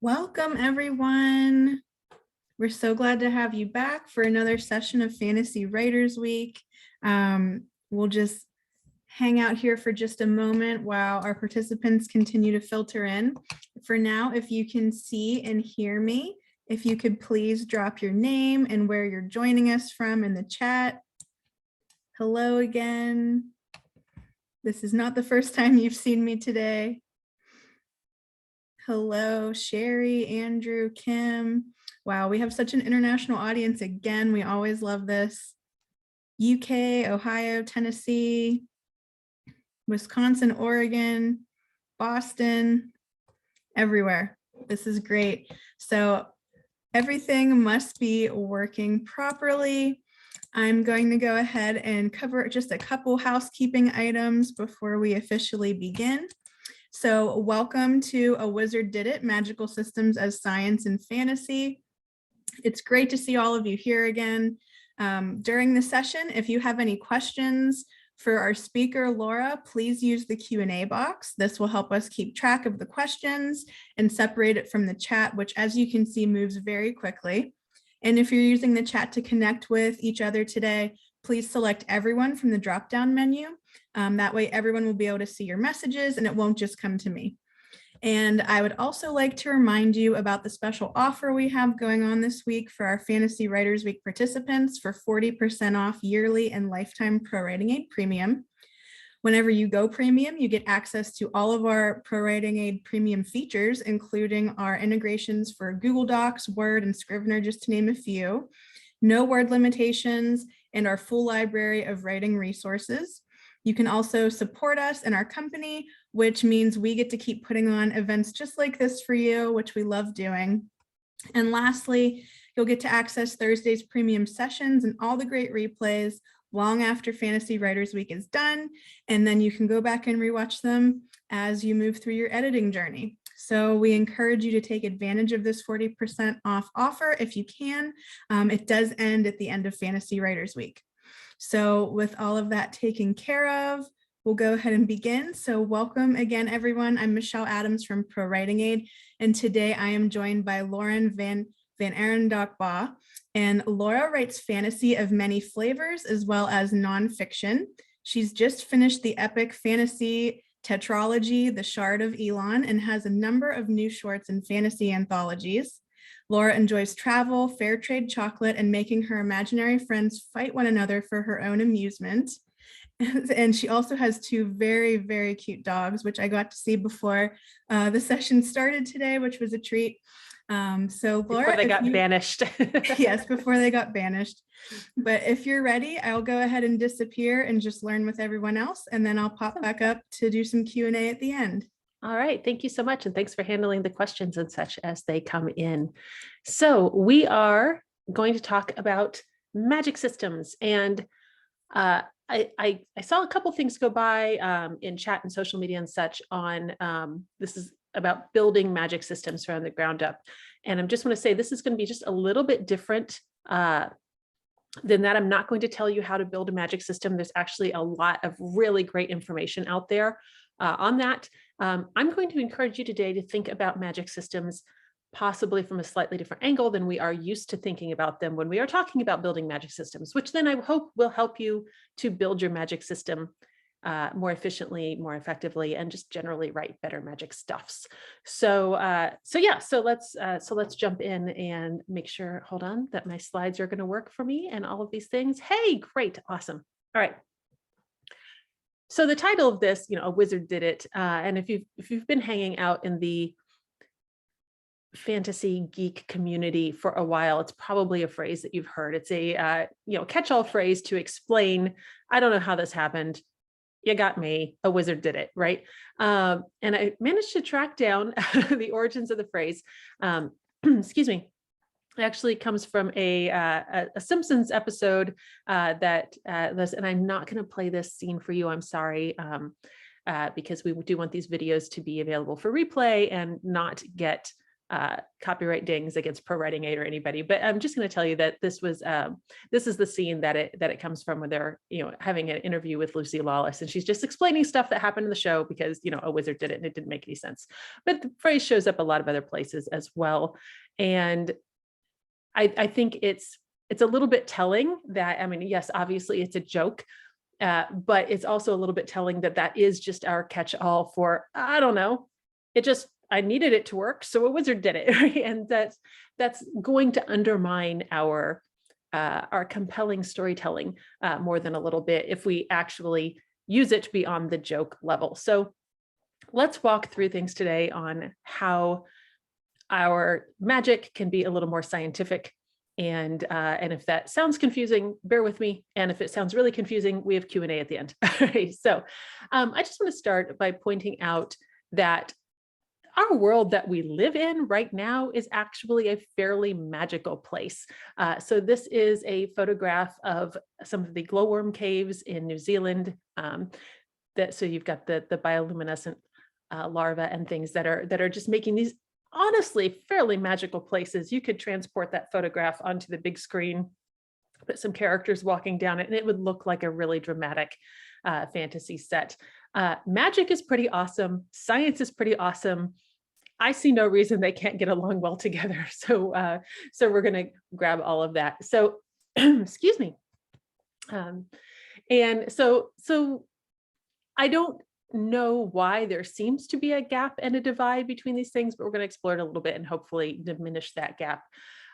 Welcome, everyone. We're so glad to have you back for another session of Fantasy Writers Week. We'll just hang out here for just a moment while our participants continue to filter in. For now, if you can see and hear me, if you could please drop your name and where you're joining us from in the chat. Hello again. This is not the first time you've seen me today. Hello, Sherry, Andrew, Kim. Wow, we have such an international audience again. We always love this. UK, Ohio, Tennessee, Wisconsin, Oregon, Boston, everywhere. This is great. So everything must be working properly. I'm going to go ahead and cover just a couple housekeeping items before we officially begin. So welcome to A Wizard Did It, Magical Systems as Science and Fantasy. It's great to see all of you here again. During the session, if you have any questions for our speaker, Laura, please use the Q&A box. This will help us keep track of the questions and separate it from the chat, which, as you can see, moves very quickly. And if you're using the chat to connect with each other today, please select everyone from the drop-down menu. That way everyone will be able to see your messages and it won't just come to me. And I would also like to remind you about the special offer we have going on this week for our Fantasy Writers Week participants for 40% off yearly and lifetime ProWritingAid Premium. Whenever you go premium, you get access to all of our ProWritingAid Premium features, including our integrations for Google Docs, Word, and Scrivener, just to name a few, no word limitations, and our full library of writing resources. You can also support us in our company, which means we get to keep putting on events just like this for you, which we love doing. And lastly, you'll get to access Thursday's premium sessions and all the great replays long after Fantasy Writers Week is done. And then you can go back and rewatch them as you move through your editing journey. So we encourage you to take advantage of this 40% off offer if you can. It does end at the end of Fantasy Writers Week. So with all of that taken care of, we'll go ahead and begin. So welcome again, everyone. I'm Michelle Adams from ProWritingAid, and today I am joined by Lauren VanArendonk Baugh. And Laura writes fantasy of many flavors as well as nonfiction. She's just finished the epic fantasy tetralogy, The Shard of Elon, and has a number of new shorts and fantasy anthologies. Laura enjoys travel, fair trade chocolate, and making her imaginary friends fight one another for her own amusement. And she also has two very, very cute dogs, which I got to see before the session started today, which was a treat. So Laura, before they got banished. Yes, before they got banished. But if you're ready, I'll go ahead and disappear and just learn with everyone else, and then I'll pop back up to do some Q&A at the end. All right, thank you so much. And thanks for handling the questions and such as they come in. So we are going to talk about magic systems. And I saw a couple things go by in chat and social media and such on, this is about building magic systems from the ground up. And I just want to say this is going to be just a little bit different than that. I'm not going to tell you how to build a magic system. There's actually a lot of really great information out there on that. I'm going to encourage you today to think about magic systems possibly from a slightly different angle than we are used to thinking about them when we are talking about building magic systems, which then I hope will help you to build your magic system more efficiently, more effectively, and just generally write better magic stuffs. So let's jump in and make sure, hold on, that my slides are going to work for me and all of these things. Hey, great, awesome. All right. So the title of this, A Wizard Did It. And if you've been hanging out in the fantasy geek community for a while, it's probably a phrase that you've heard. It's a catch-all phrase to explain, I don't know how this happened. You got me, a wizard did it, right? And I managed to track down the origins of the phrase. Excuse me. It actually comes from a Simpsons episode and I'm not going to play this scene for you. I'm sorry, because we do want these videos to be available for replay and not get copyright dings against ProWritingAid or anybody, but I'm just going to tell you that this is the scene that it comes from, when they're, having an interview with Lucy Lawless, and she's just explaining stuff that happened in the show because, a wizard did it and it didn't make any sense. But the phrase shows up a lot of other places as well. And I think it's a little bit telling that, yes, obviously it's a joke, but it's also a little bit telling that is just our catch-all for, I don't know, I needed it to work, so a wizard did it, right? And that's going to undermine our compelling storytelling more than a little bit if we actually use it beyond the joke level. So let's walk through things today on how our magic can be a little more scientific. And if that sounds confusing, bear with me. And if it sounds really confusing, we have Q&A at the end. So I just want to start by pointing out that our world that we live in right now is actually a fairly magical place. So this is a photograph of some of the glowworm caves in New Zealand. So you've got the bioluminescent larvae and things that are just making these honestly fairly magical places. You could transport that photograph onto the big screen, put some characters walking down it, and it would look like a really dramatic fantasy set. Magic is pretty awesome. Science is pretty awesome. I see no reason they can't get along well together. So we're going to grab all of that. So, excuse me. And so I don't know why there seems to be a gap and a divide between these things, but we're going to explore it a little bit and hopefully diminish that gap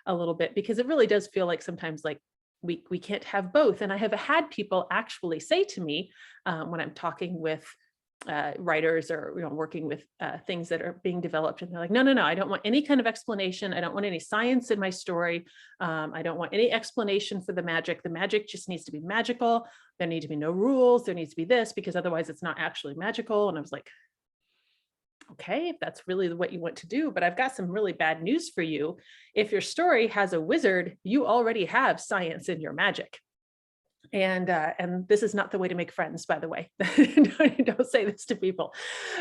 a little bit, because it really does feel like sometimes like we can't have both. And I have had people actually say to me when I'm talking with writers or working with things that are being developed, and they're like, no, I don't want any kind of explanation. I don't want any science in my story. I don't want any explanation for the magic. The magic just needs to be magical. There need to be no rules. There needs to be this, because otherwise it's not actually magical. And I was like, okay, if that's really what you want to do, but I've got some really bad news for you. If your story has a wizard, you already have science in your magic. And this is not the way to make friends, by the way. Don't say this to people.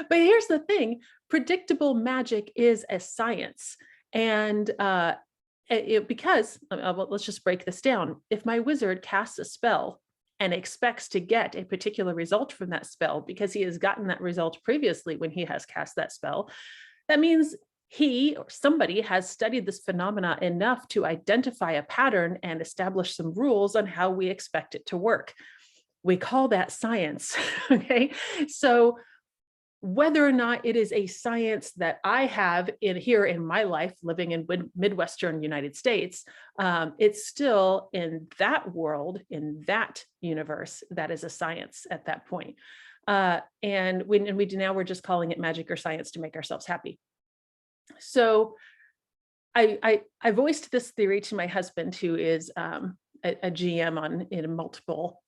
But here's the thing: predictable magic is a science, and because let's just break this down. If my wizard casts a spell and expects to get a particular result from that spell because he has gotten that result previously when he has cast that spell, that means he or somebody has studied this phenomena enough to identify a pattern and establish some rules on how we expect it to work. We call that science. Okay. So whether or not it is a science that I have here in my life, living in Midwestern United States, it's still in that world, in that universe, that is a science at that point. And we're just calling it magic or science to make ourselves happy. So I voiced this theory to my husband, who is a GM in multiple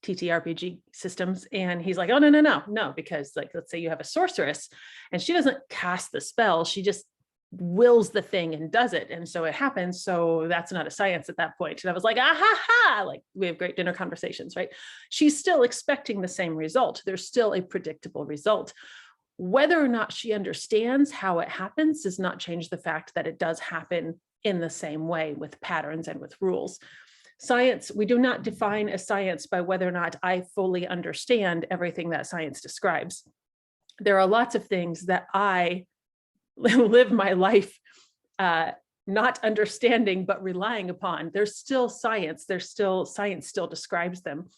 TTRPG systems. And he's like, oh, no, because like, let's say you have a sorceress and she doesn't cast the spell. She just wills the thing and does it. And so it happens. So that's not a science at that point. And I was like, like we have great dinner conversations, right? She's still expecting the same result. There's still a predictable result. Whether or not she understands how it happens does not change the fact that it does happen in the same way, with patterns and with rules. Science, we do not define a science by whether or not I fully understand everything that science describes. There are lots of things that I live my life not understanding, but relying upon. There's still science. Science still describes them.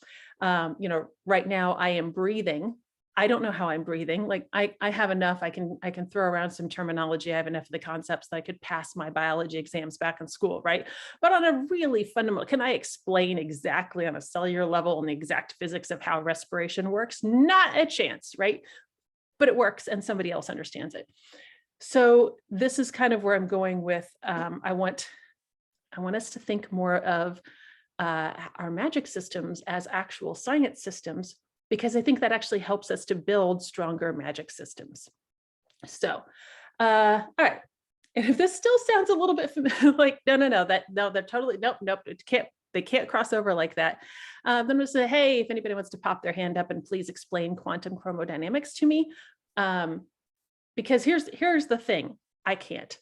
Right now I am breathing. I don't know how I'm breathing. Like I have enough. I can throw around some terminology. I have enough of the concepts that I could pass my biology exams back in school, right? But on a really fundamental, can I explain exactly on a cellular level and the exact physics of how respiration works? Not a chance, right? But it works and somebody else understands it. So this is kind of where I'm going with, I want us to think more of our magic systems as actual science systems, because I think that actually helps us to build stronger magic systems. So, all right. And if this still sounds a little bit like, they're totally, nope, they can't cross over like that. Then I'm gonna say, hey, if anybody wants to pop their hand up and please explain quantum chromodynamics to me. Because here's the thing, I can't.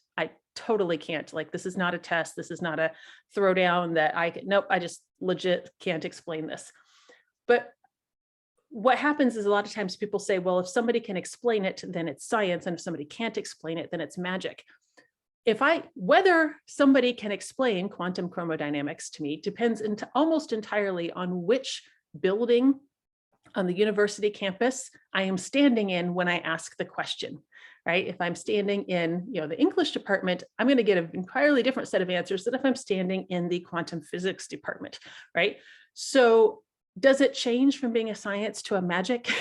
totally can't. Like, this is not a test. This is not a throwdown that nope, I just legit can't explain this. But what happens is a lot of times people say, well, if somebody can explain it, then it's science. And if somebody can't explain it, then it's magic. Whether somebody can explain quantum chromodynamics to me depends almost entirely on which building on the university campus I am standing in when I ask the question, right? If I'm standing in, the English department, I'm going to get an entirely different set of answers than if I'm standing in the quantum physics department, right? So does it change from being a science to a magic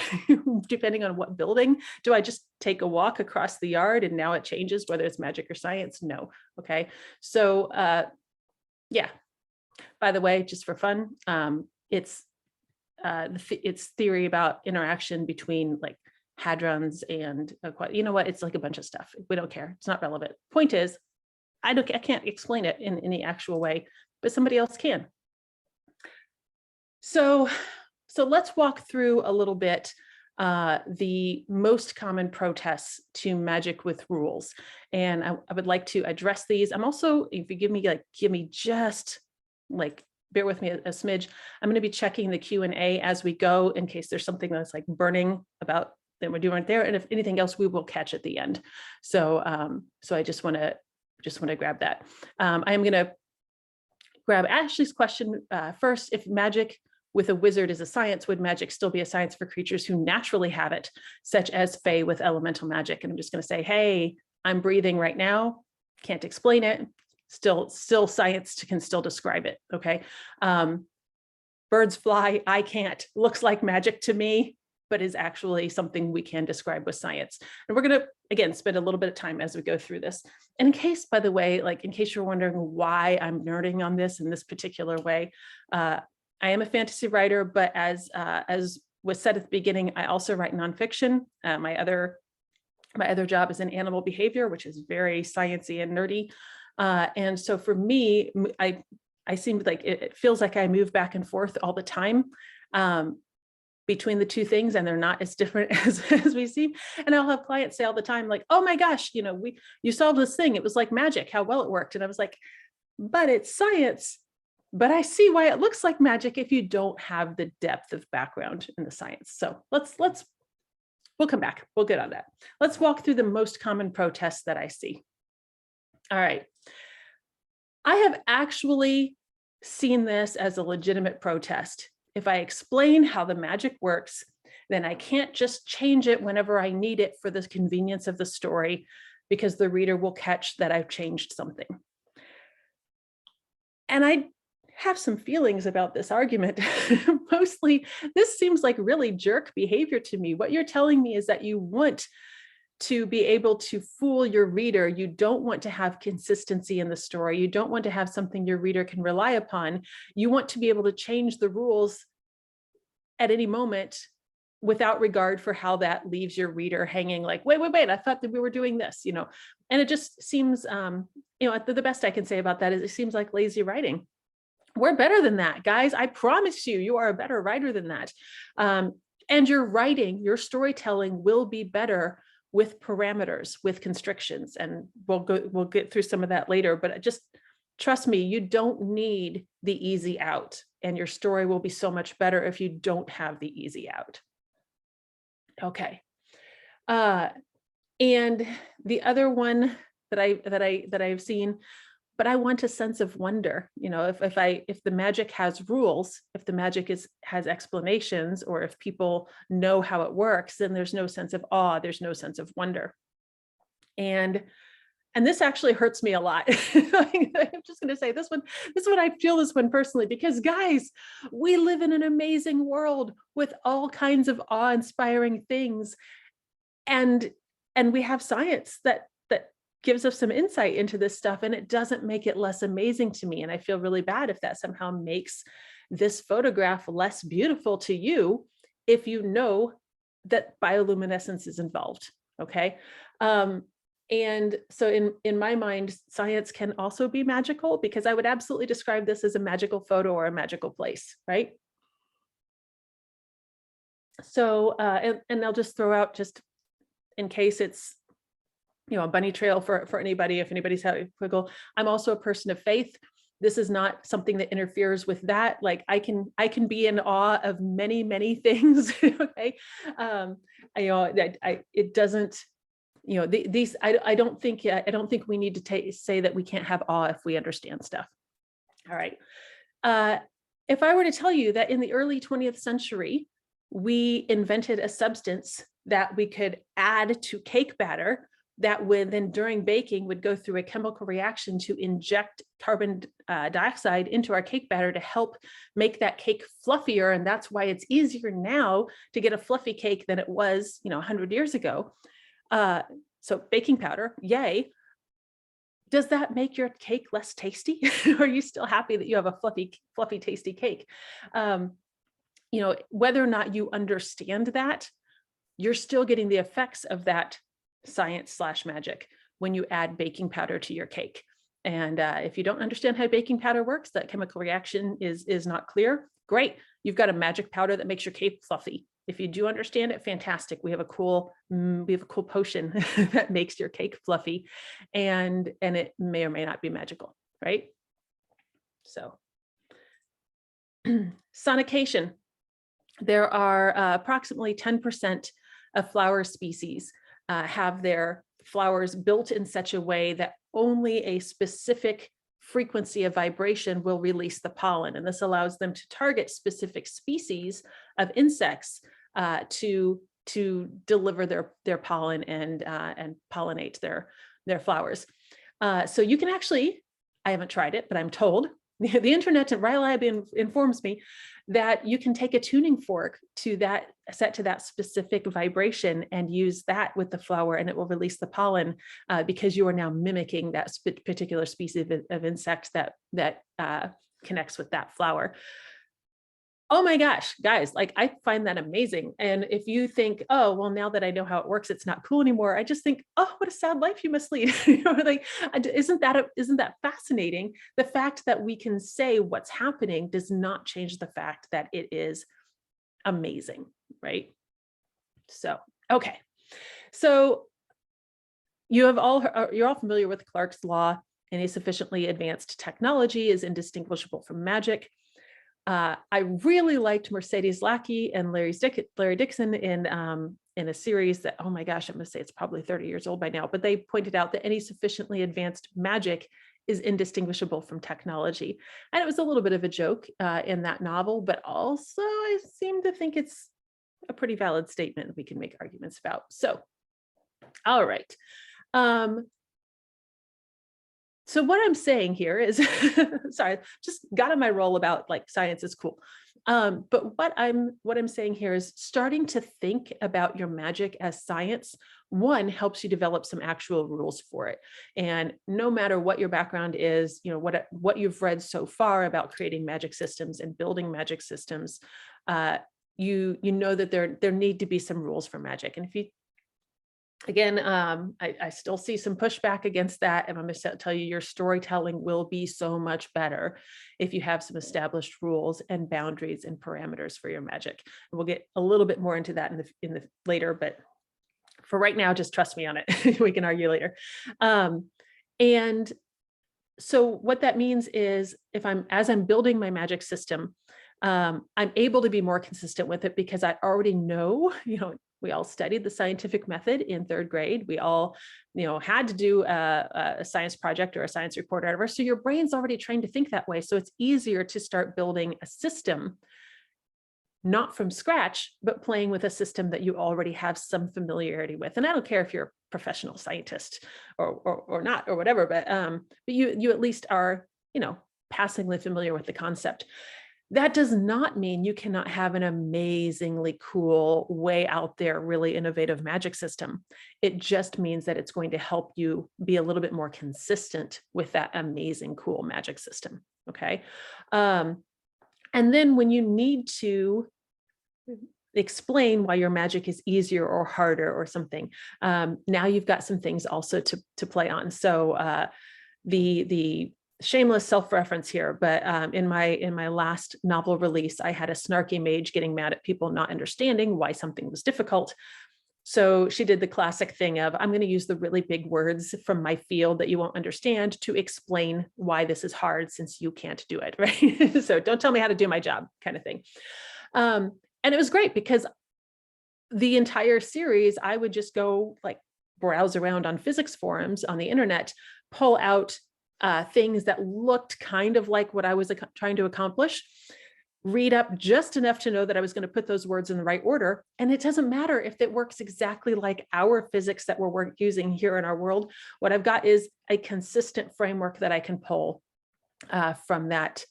depending on what building? Do I just take a walk across the yard and now it changes whether it's magic or science? No. Okay. So yeah, by the way, just for fun, it's theory about interaction between like hadrons and it's like a bunch of stuff. We don't care. It's not relevant. Point is, I can't explain it in any actual way, but somebody else can. So let's walk through a little bit the most common protests to magic with rules. And I would like to address these. I'm also, if you give me just like, bear with me a smidge, I'm going to be checking the Q&A as we go in case there's something that's like burning about that we're doing right there. And if anything else, we will catch at the end. So I just want to grab that. I am going to grab Ashley's question first. If magic with a wizard is a science, would magic still be a science for creatures who naturally have it, such as Fae with elemental magic? And I'm just going to say, hey, I'm breathing right now. Can't explain it. Still science can still describe it. Okay. Birds fly. I can't. Looks like magic to me, but is actually something we can describe with science. And we're going to, again, spend a little bit of time as we go through this. And in case, by the way, in case you're wondering why I'm nerding on this in this particular way, I am a fantasy writer, but as was said at the beginning, I also write nonfiction. My other job is in animal behavior, which is very sciencey and nerdy. And so for me, I seem like it feels like I move back and forth all the time between the two things, and they're not as different as we seem. And I'll have clients say all the time, like, oh my gosh, you solved this thing. It was like magic, how well it worked. And I was like, but it's science. But I see why it looks like magic if you don't have the depth of background in the science. So we'll come back. We'll get on that. Let's walk through the most common protests that I see. All right. I have actually seen this as a legitimate protest. If I explain how the magic works, then I can't just change it whenever I need it for the convenience of the story, because the reader will catch that I've changed something. And I have some feelings about this argument. Mostly, this seems like really jerk behavior to me. What you're telling me is that you want to be able to fool your reader. You don't want to have consistency in the story. You don't want to have something your reader can rely upon. You want to be able to change the rules at any moment without regard for how that leaves your reader hanging like, wait, I thought that we were doing this, and it just seems, the best I can say about that is it seems like lazy writing. We're better than that, guys. I promise you are a better writer than that. And your writing, your storytelling will be better with parameters, with constrictions. And we'll get through some of that later, but just trust me, you don't need the easy out, and your story will be so much better if you don't have the easy out. Okay. And the other one that I've seen, but I want a sense of wonder. If the magic has rules, if the magic has explanations, or if people know how it works, then there's no sense of awe, there's no sense of wonder. And this actually hurts me a lot. I'm just going to say this one I feel this one personally, because guys, we live in an amazing world with all kinds of awe-inspiring things. And we have science that gives us some insight into this stuff, and it doesn't make it less amazing to me. And I feel really bad if that somehow makes this photograph less beautiful to you, if you know that bioluminescence is involved. Okay. And so in my mind, science can also be magical, because I would absolutely describe this as a magical photo or a magical place, right? So, and I'll just throw out, just in case it's a bunny trail for anybody, if anybody's having a quiggle. I'm also a person of faith. This is not something that interferes with that. Like I can be in awe of many, many things. Okay. It doesn't, I don't think we need to say that we can't have awe if we understand stuff. All right. If I were to tell you that in the early 20th century, we invented a substance that we could add to cake batter that would then during baking would go through a chemical reaction to inject carbon dioxide into our cake batter to help make that cake fluffier. And that's why it's easier now to get a fluffy cake than it was, 100 years ago. So baking powder, yay. Does that make your cake less tasty? Are you still happy that you have a fluffy, tasty cake? Whether or not you understand that, you're still getting the effects of that science/magic when you add baking powder to your cake. And if you don't understand how baking powder works, that chemical reaction is not clear, great. You've got a magic powder that makes your cake fluffy. If you do understand it, fantastic. We have a cool potion that makes your cake fluffy, and it may or may not be magical, right? So sonication. There are approximately 10% of flower species have their flowers built in such a way that only a specific frequency of vibration will release the pollen. And this allows them to target specific species of insects to deliver their pollen and pollinate their flowers. So you can actually, I haven't tried it, but I'm told, the internet and RILAB informs me that you can take a tuning fork set to that specific vibration and use that with the flower, and it will release the pollen because you are now mimicking that particular species of insect that connects with that flower. Oh my gosh, guys, like I find that amazing. And if you think, oh, well, now that I know how it works, it's not cool anymore. I just think, oh, what a sad life you must lead. Isn't that fascinating? The fact that we can say what's happening does not change the fact that it is amazing, right? So, okay. So you're all familiar with Clarke's law. Any sufficiently advanced technology is indistinguishable from magic. I really liked Mercedes Lackey and Larry Dixon in a series that, oh my gosh, I'm going to say it's probably 30 years old by now, but they pointed out that any sufficiently advanced magic is indistinguishable from technology. And it was a little bit of a joke in that novel, but also I seem to think it's a pretty valid statement we can make arguments about. So, all right. So what I'm saying here is, sorry, just got on my roll about like science is cool. But what I'm saying here is starting to think about your magic as science, one, helps you develop some actual rules for it. And no matter what your background is, what you've read so far about creating magic systems and building magic systems, you know that there need to be some rules for magic. And if you again, I still see some pushback against that. And I'm going to tell you, your storytelling will be so much better if you have some established rules and boundaries and parameters for your magic. And we'll get a little bit more into that in the later, but for right now, just trust me on it. We can argue later. And so what that means is as I'm building my magic system, I'm able to be more consistent with it because I already know, we all studied the scientific method in 3rd grade. We all, had to do a science project or a science report or whatever. So your brain's already trained to think that way. So it's easier to start building a system, not from scratch, but playing with a system that you already have some familiarity with. And I don't care if you're a professional scientist or not or whatever, but you at least are, passingly familiar with the concept. That does not mean you cannot have an amazingly cool, way out there, really innovative magic system. It just means that it's going to help you be a little bit more consistent with that amazing, cool magic system. Okay. And then when you need to explain why your magic is easier or harder or something, now you've got some things also to play on. So the shameless self-reference here, but in my last novel release, I had a snarky mage getting mad at people not understanding why something was difficult. So she did the classic thing of, I'm going to use the really big words from my field that you won't understand to explain why this is hard since you can't do it, right? So don't tell me how to do my job kind of thing. And it was great because the entire series, I would just go like browse around on physics forums on the internet, pull out things that looked kind of like what I was trying to accomplish, read up just enough to know that I was going to put those words in the right order. And it doesn't matter if it works exactly like our physics that we're using here in our world. What I've got is a consistent framework that I can pull from that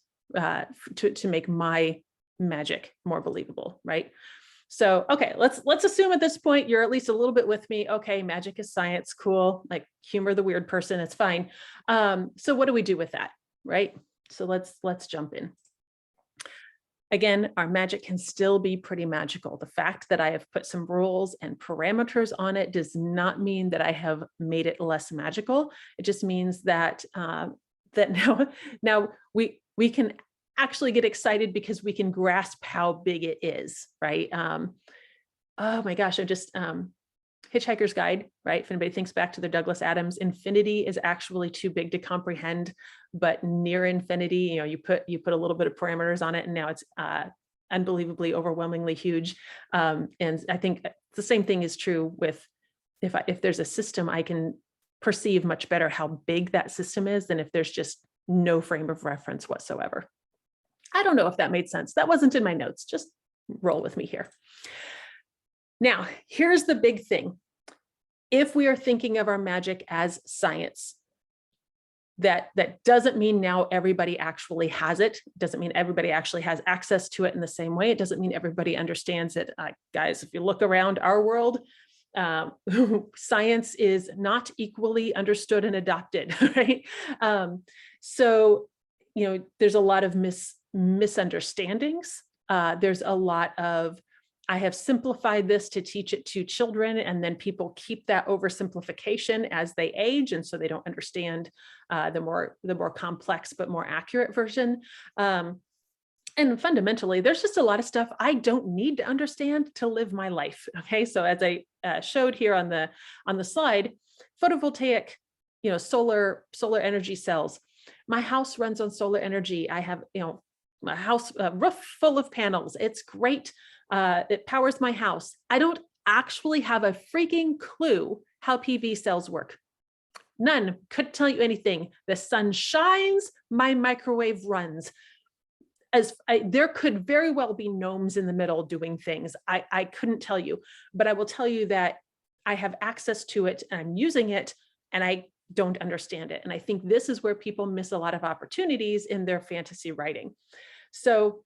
to make my magic more believable, right? So, okay, let's assume at this point you're at least a little bit with me. Okay, magic is science, cool. Like humor the weird person, it's fine. So what do we do with that, right? So let's jump in. Again, our magic can still be pretty magical. The fact that I have put some rules and parameters on it does not mean that I have made it less magical. It just means that now we can actually get excited because we can grasp how big it is, right? Oh my gosh, I just Hitchhiker's Guide, right? If anybody thinks back to the Douglas Adams, infinity is actually too big to comprehend, but near infinity, you put a little bit of parameters on it, and now it's unbelievably, overwhelmingly huge. And I think the same thing is true with if there's a system, I can perceive much better how big that system is than if there's just no frame of reference whatsoever. I don't know if that made sense. That wasn't in my notes. Just roll with me here. Now, here's the big thing. If we are thinking of our magic as science, that doesn't mean now everybody actually has it. It doesn't mean everybody actually has access to it in the same way. It doesn't mean everybody understands it. Guys, if you look around our world, science is not equally understood and adopted, right? So, there's a lot of misunderstandings. There's a lot of, I have simplified this to teach it to children, and then people keep that oversimplification as they age, and so they don't understand the more complex but more accurate version. And fundamentally, there's just a lot of stuff I don't need to understand to live my life. Okay, so as I showed here on the slide, photovoltaic, solar energy cells. My house runs on solar energy. I have a house, a roof full of panels. It's great. It powers my house. I don't actually have a freaking clue how PV cells work. None. Couldn't tell you anything. The sun shines, my microwave runs. There could very well be gnomes in the middle doing things. I couldn't tell you, but I will tell you that I have access to it and I'm using it, and I don't understand it. And I think this is where people miss a lot of opportunities in their fantasy writing. So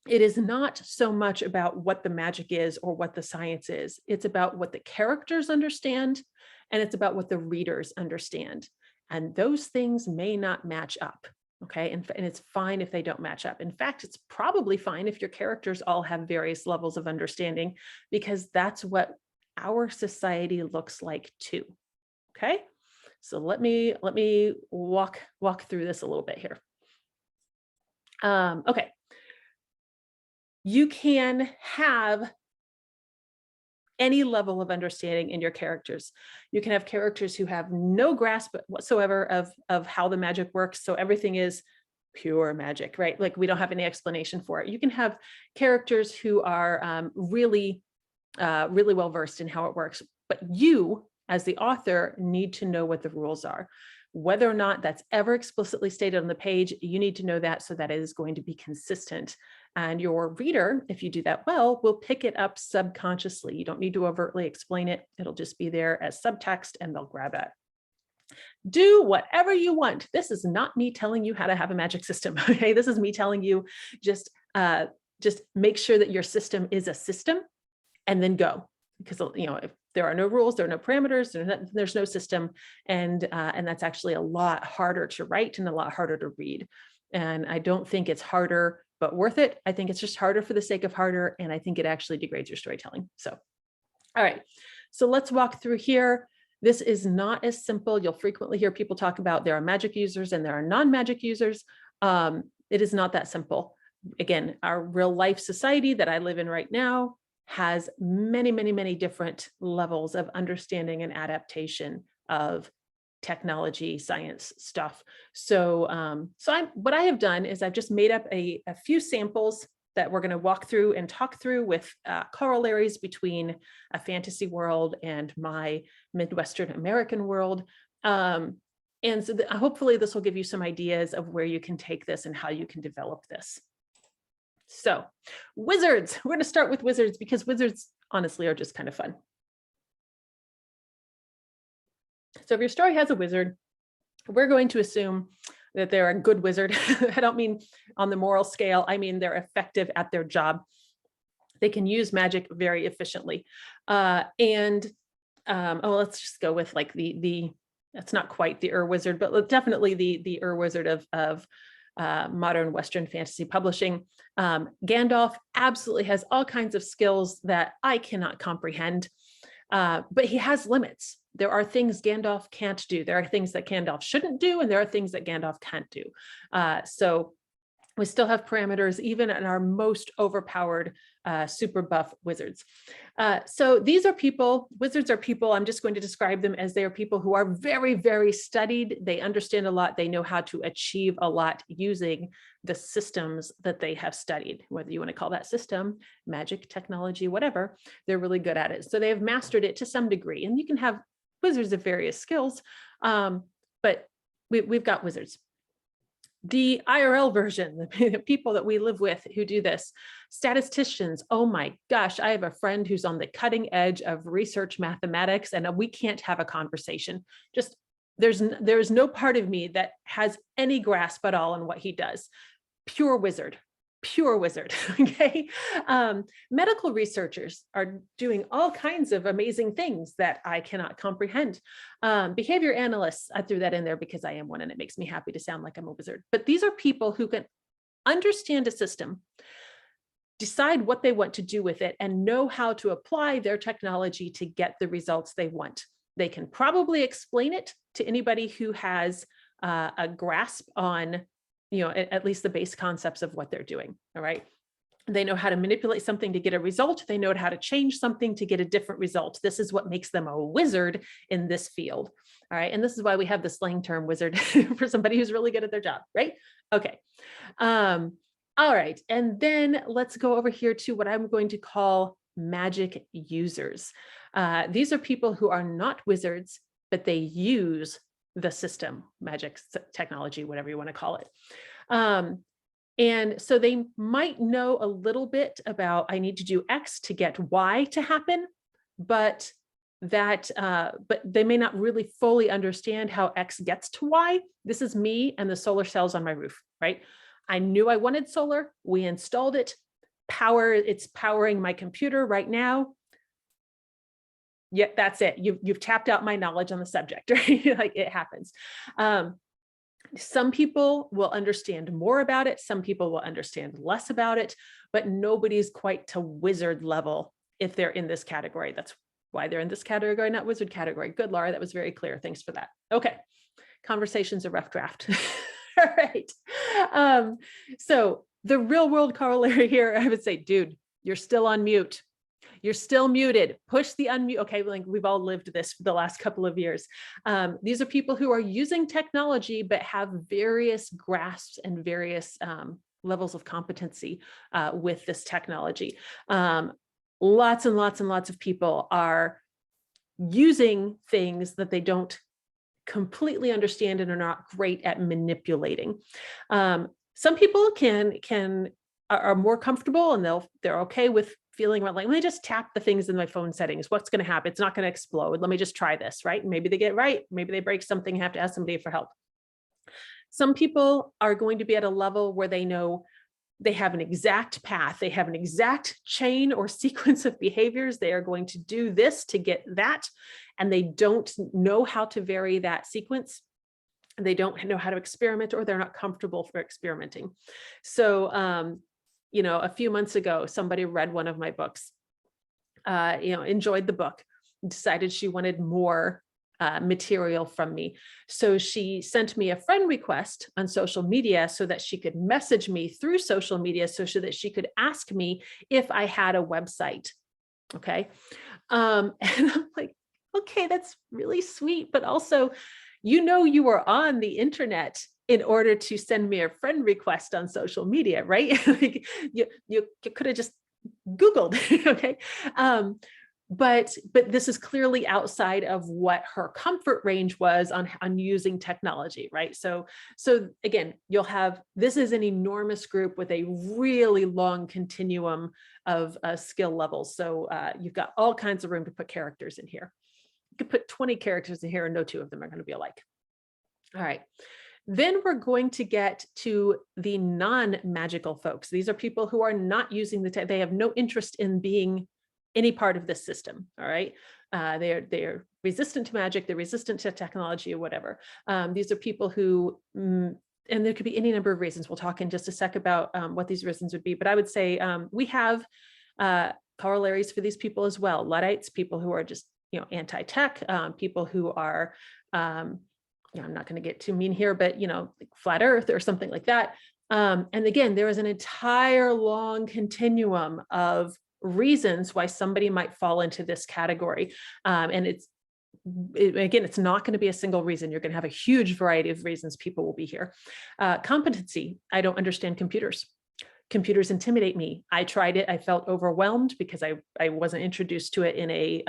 it is not so much about what the magic is or what the science is. It's about what the characters understand, and it's about what the readers understand. And those things may not match up. Okay, and it's fine if they don't match up. In fact, it's probably fine if your characters all have various levels of understanding, because that's what our society looks like too. Okay, so let me walk through this a little bit here. Okay, you can have any level of understanding in your characters. You can have characters who have no grasp whatsoever of how the magic works. So everything is pure magic, right? Like we don't have any explanation for it. You can have characters who are really well versed in how it works, but you as the author need to know what the rules are. Whether or not that's ever explicitly stated on the page, you need to know that so that it is going to be consistent. And your reader, if you do that well, will pick it up subconsciously. You don't need to overtly explain it. It'll just be there as subtext and they'll grab it. Do whatever you want. This is not me telling you how to have a magic system. Okay, this is me telling you just make sure that your system is a system, and then go. Because if there are no rules, there are no parameters, there's no system, and that's actually a lot harder to write and a lot harder to read. And I don't think it's harder but worth it. I think it's just harder for the sake of harder, and I think it actually degrades your storytelling. So, all right, so let's walk through here. This is not as simple. You'll frequently hear people talk about there are magic users and there are non-magic users. It is not that simple. Again, our real life society that I live in right now, has many, many, many different levels of understanding and adaptation of technology, science stuff. So, what I have done is I've just made up a few samples that we're going to walk through and talk through with corollaries between a fantasy world and my Midwestern American world. And so hopefully this will give you some ideas of where you can take this and how you can develop this. So wizards, we're going to start with wizards because wizards honestly are just kind of fun. So if your story has a wizard, we're going to assume that they're a good wizard. I don't mean on the moral scale. I mean, they're effective at their job. They can use magic very efficiently. Let's just go with like that's not quite the wizard, but definitely the wizard of modern Western fantasy publishing. Gandalf absolutely has all kinds of skills that I cannot comprehend, but he has limits. There are things Gandalf can't do. There are things that Gandalf shouldn't do, and there are things that Gandalf can't do. So we still have parameters even in our most overpowered super buff wizards. So these are people, wizards are people, I'm just going to describe them as they are people who are very, very studied. They understand a lot. They know how to achieve a lot using the systems that they have studied, whether you want to call that system, magic, technology, whatever, they're really good at it. So they have mastered it to some degree. And you can have wizards of various skills, but we've got wizards. The IRL version, the people that we live with who do this, statisticians, oh my gosh, I have a friend who's on the cutting edge of research mathematics and we can't have a conversation. Just there's no part of me that has any grasp at all on what he does. Pure wizard, okay? Medical researchers are doing all kinds of amazing things that I cannot comprehend. Behavior analysts, I threw that in there because I am one and it makes me happy to sound like I'm a wizard. But these are people who can understand a system, decide what they want to do with it, and know how to apply their technology to get the results they want. They can probably explain it to anybody who has a grasp on at least the base concepts of what they're doing. All right. They know how to manipulate something to get a result. They know how to change something to get a different result. This is what makes them a wizard in this field. All right. And this is why we have the slang term wizard for somebody who's really good at their job, right? Okay. All right. And then let's go over here to what I'm going to call magic users. These are people who are not wizards, but they use the system, magic, technology, whatever you want to call it. And so they might know a little bit about, I need to do X to get Y to happen, but they may not really fully understand how X gets to Y. This is me and the solar cells on my roof, right? I knew I wanted solar. We installed it. It's powering my computer right now. Yeah, that's it. You've tapped out my knowledge on the subject, right? Like it happens. Some people will understand more about it. Some people will understand less about it, but nobody's quite to wizard level if they're in this category. That's why they're in this category, not wizard category. Good, Laura, that was very clear. Thanks for that. Okay, conversation's a rough draft. All right. So the real world corollary here, I would say, dude, you're still on mute. You're still muted. Push the unmute. Okay, like we've all lived this for the last couple of years. These are people who are using technology, but have various grasps and various levels of competency with this technology. Lots and lots and lots of people are using things that they don't completely understand and are not great at manipulating. Some people are more comfortable and they're okay with feeling like, let me just tap the things in my phone settings. What's going to happen? It's not going to explode. Let me just try this, right? Maybe they get it right. Maybe they break something, have to ask somebody for help. Some people are going to be at a level where they know they have an exact path. They have an exact chain or sequence of behaviors. They are going to do this to get that, and they don't know how to vary that sequence. They don't know how to experiment, or they're not comfortable for experimenting. So, a few months ago, somebody read one of my books, enjoyed the book, decided she wanted more material from me. So she sent me a friend request on social media so that she could message me through social media so that she could ask me if I had a website Okay. And I'm like, okay, that's really sweet. But also, you were on the internet in order to send me a friend request on social media, right? Like you could have just Googled, okay? But this is clearly outside of what her comfort range was on using technology, right? So again, this is an enormous group with a really long continuum of skill levels. So you've got all kinds of room to put characters in here. You could put 20 characters in here and no two of them are going to be alike. All right. Then we're going to get to the non-magical folks. These are people who are not using they have no interest in being any part of this system. All right. They're resistant to magic. They're resistant to technology or whatever. These are people who, and there could be any number of reasons. We'll talk in just a sec about what these reasons would be. But I would say we have corollaries for these people as well. Luddites, people who are just, anti-tech, people who are, I'm not going to get too mean here, but, like flat earth or something like that. And again, there is an entire long continuum of reasons why somebody might fall into this category. And again, it's not going to be a single reason. You're going to have a huge variety of reasons people will be here. Competency. I don't understand computers. Computers intimidate me. I tried it. I felt overwhelmed because I wasn't introduced to it in a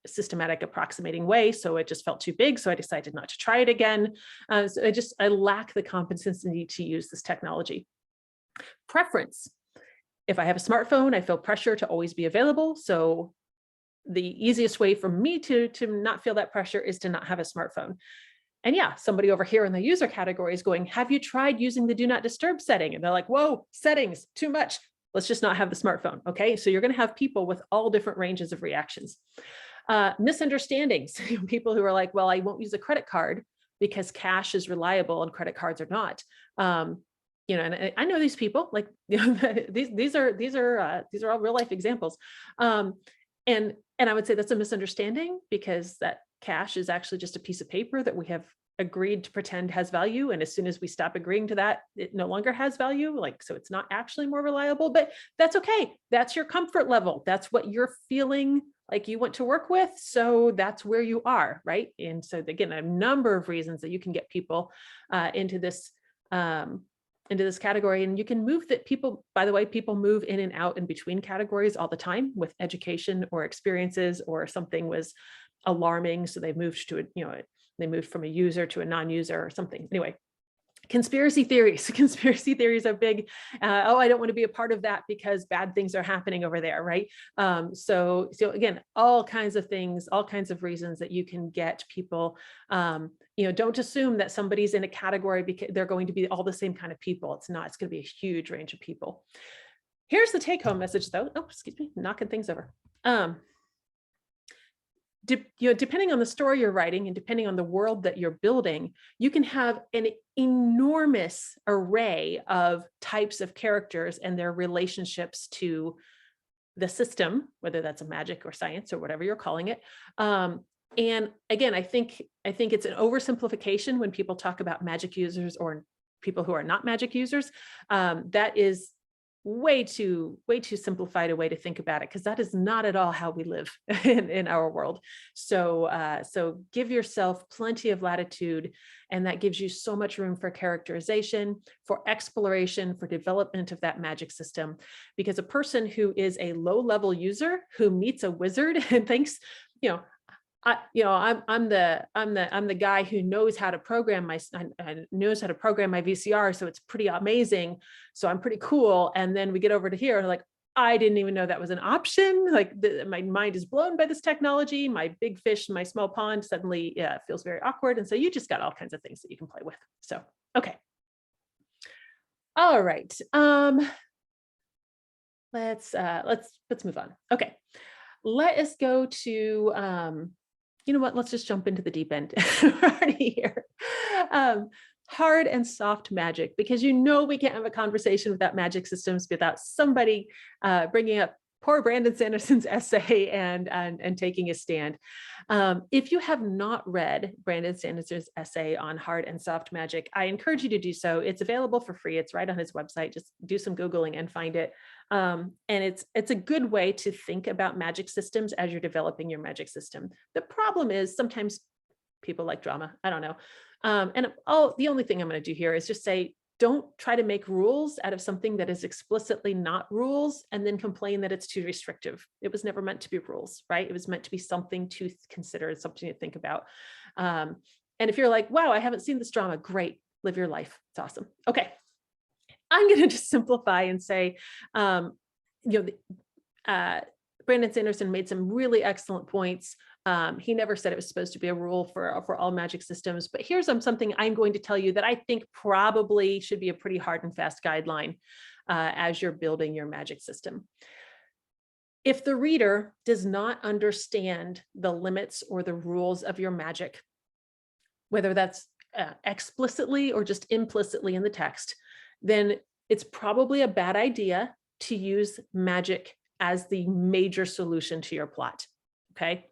systematic approximating way. So it just felt too big. So I decided not to try it again. So I lack the competency to use this technology. Preference. If I have a smartphone, I feel pressure to always be available. So the easiest way for me to not feel that pressure is to not have a smartphone. And yeah, somebody over here in the user category is going, have you tried using the do not disturb setting? And they're like, whoa, settings, too much. Let's just not have the smartphone. Okay. So you're going to have people with all different ranges of reactions. Misunderstandings, people who are like, well, I won't use a credit card because cash is reliable and credit cards are not. And I know these people, like, these are all real life examples. And I would say that's a misunderstanding because that cash is actually just a piece of paper that we have agreed to pretend has value. And as soon as we stop agreeing to that, it no longer has value. So it's not actually more reliable, but that's okay. That's your comfort level. That's what you're feeling like you want to work with. So that's where you are, right? And so again, a number of reasons that you can get people into this category. And you can move that people, by the way, people move in and out in between categories all the time with education or experiences, or something was alarming. So they moved they moved from a user to a non-user or something. Anyway, conspiracy theories. Conspiracy theories are big. I don't want to be a part of that because bad things are happening over there, right? So again, all kinds of things, all kinds of reasons that you can get people. Don't assume that somebody's in a category because they're going to be all the same kind of people. It's not. It's going to be a huge range of people. Here's the take-home message, though. Oh, excuse me, knocking things over. Depending on the story you're writing and depending on the world that you're building, you can have an enormous array of types of characters and their relationships to the system, whether that's a magic or science or whatever you're calling it. And again, I think it's an oversimplification when people talk about magic users or people who are not magic users. That is way too simplified a way to think about it, because that is not at all how we live in our world. So give yourself plenty of latitude, and that gives you so much room for characterization, for exploration, for development of that magic system. Because a person who is a low-level user who meets a wizard and thinks, I'm the guy who knows how to program my VCR, so it's pretty amazing. So I'm pretty cool. And then we get over to here and like, I didn't even know that was an option. Like my mind is blown by this technology. My big fish in my small pond suddenly feels very awkward. And so you just got all kinds of things that you can play with. So, okay. All right. Let's move on. Okay. Let us go to, you know what, let's just jump into the deep end already here. Hard and soft magic, because we can't have a conversation without magic systems without somebody bringing up poor Brandon Sanderson's essay and taking a stand. If you have not read Brandon Sanderson's essay on hard and soft magic, I encourage you to do so. It's available for free. It's right on his website. Just do some Googling and find it. And it's a good way to think about magic systems as you're developing your magic system. The problem is sometimes people like drama. I don't know. The only thing I'm going to do here is just say, don't try to make rules out of something that is explicitly not rules and then complain that it's too restrictive. It was never meant to be rules, right? It was meant to be something to consider, something to think about. And if you're like, wow, I haven't seen this drama, great, live your life. It's awesome. Okay. I'm going to just simplify and say, Brandon Sanderson made some really excellent points. He never said it was supposed to be a rule for all magic systems, but here's something I'm going to tell you that I think probably should be a pretty hard and fast guideline as you're building your magic system. If the reader does not understand the limits or the rules of your magic, whether that's explicitly or just implicitly in the text, then it's probably a bad idea to use magic as the major solution to your plot, okay?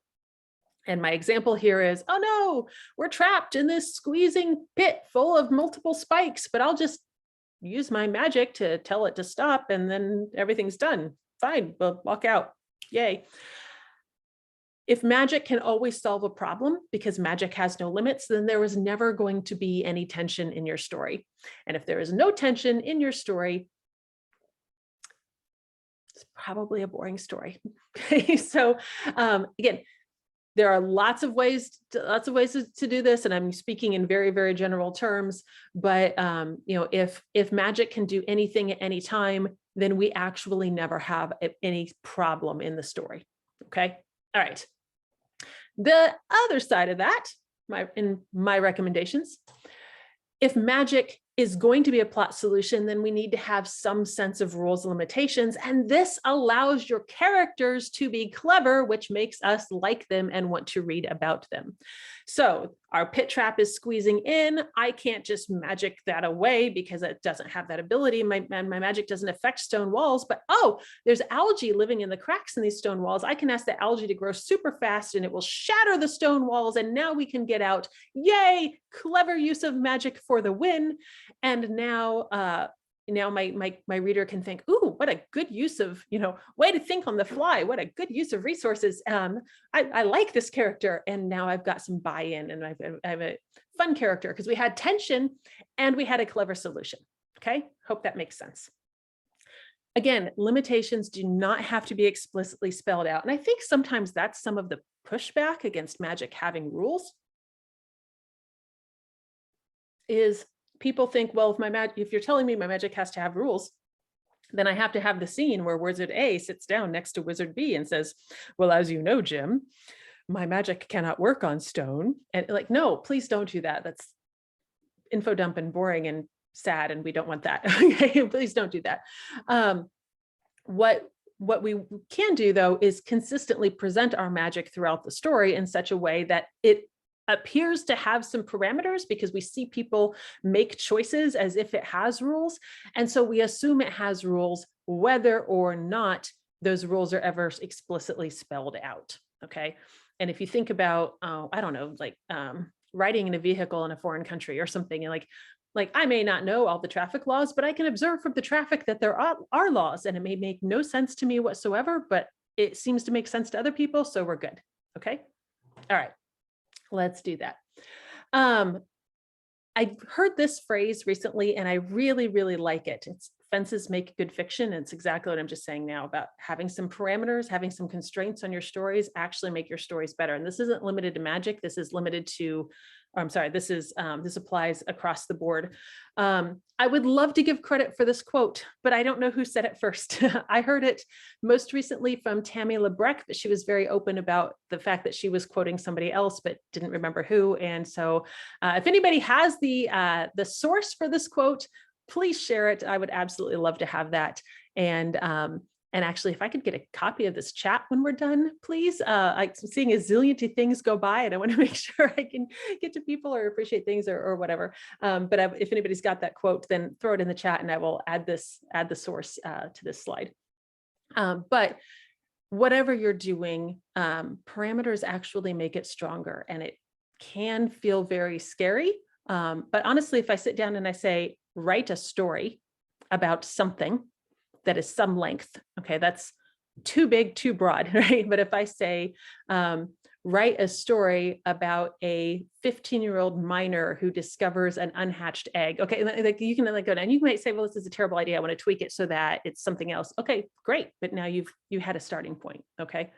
And my example here is, oh no, we're trapped in this squeezing pit full of multiple spikes, but I'll just use my magic to tell it to stop and then everything's done. Fine, we'll walk out, yay. If magic can always solve a problem because magic has no limits, then there was never going to be any tension in your story. And if there is no tension in your story, it's probably a boring story. Okay, so again, there are lots of ways to do this, and I'm speaking in very, very general terms. But if magic can do anything at any time, then we actually never have any problem in the story. Okay, all right. The other side of that, in my recommendations, if magic is going to be a plot solution, then we need to have some sense of rules and limitations. And this allows your characters to be clever, which makes us like them and want to read about them. So our pit trap is squeezing in. I can't just magic that away because it doesn't have that ability. My magic doesn't affect stone walls, but oh, there's algae living in the cracks in these stone walls. I can ask the algae to grow super fast and it will shatter the stone walls. And now we can get out. Yay, clever use of magic for the win. And now my reader can think, ooh, what a good use of, way to think on the fly. What a good use of resources. I like this character. And now I've got some buy-in and I have a fun character because we had tension and we had a clever solution. Okay, hope that makes sense. Again, limitations do not have to be explicitly spelled out. And I think sometimes that's some of the pushback against magic having rules is people think, well, if you're telling me my magic has to have rules, then I have to have the scene where Wizard A sits down next to Wizard B and says, well, as you know, Jim, my magic cannot work on stone. And like, no, please don't do that. That's info dump and boring and sad, and we don't want that. Okay, please don't do that. What we can do, though, is consistently present our magic throughout the story in such a way that it appears to have some parameters because we see people make choices as if it has rules. And so we assume it has rules, whether or not those rules are ever explicitly spelled out. Okay. And if you think about, I don't know, like riding in a vehicle in a foreign country or something, and like I may not know all the traffic laws, but I can observe from the traffic that there are laws, and it may make no sense to me whatsoever, but it seems to make sense to other people. So we're good. Okay. All right. Let's do that. I heard this phrase recently and I really, really like it. It's fences make good fiction. And it's exactly what I'm just saying now about having some parameters, having some constraints on your stories actually make your stories better. And this isn't limited to magic. This is limited to, this applies across the board. I would love to give credit for this quote, but I don't know who said it first. I heard it most recently from Tammy Labrecque, but she was very open about the fact that she was quoting somebody else, but didn't remember who. And so if anybody has the source for this quote, please share it. I would absolutely love to have that. And actually, if I could get a copy of this chat when we're done, please. I'm seeing a zillion things go by, and I want to make sure I can get to people or appreciate things or whatever. But if anybody's got that quote, then throw it in the chat, and I will add the source to this slide. But whatever you're doing, parameters actually make it stronger, and it can feel very scary. But honestly, if I sit down and I say, write a story about something, that is some length. Okay, that's too big, too broad, right? But if I say, write a story about a 15-year-old miner who discovers an unhatched egg. Okay, like you can like go down. You might say, well, this is a terrible idea. I want to tweak it so that it's something else. Okay, great. But now you had a starting point. Okay,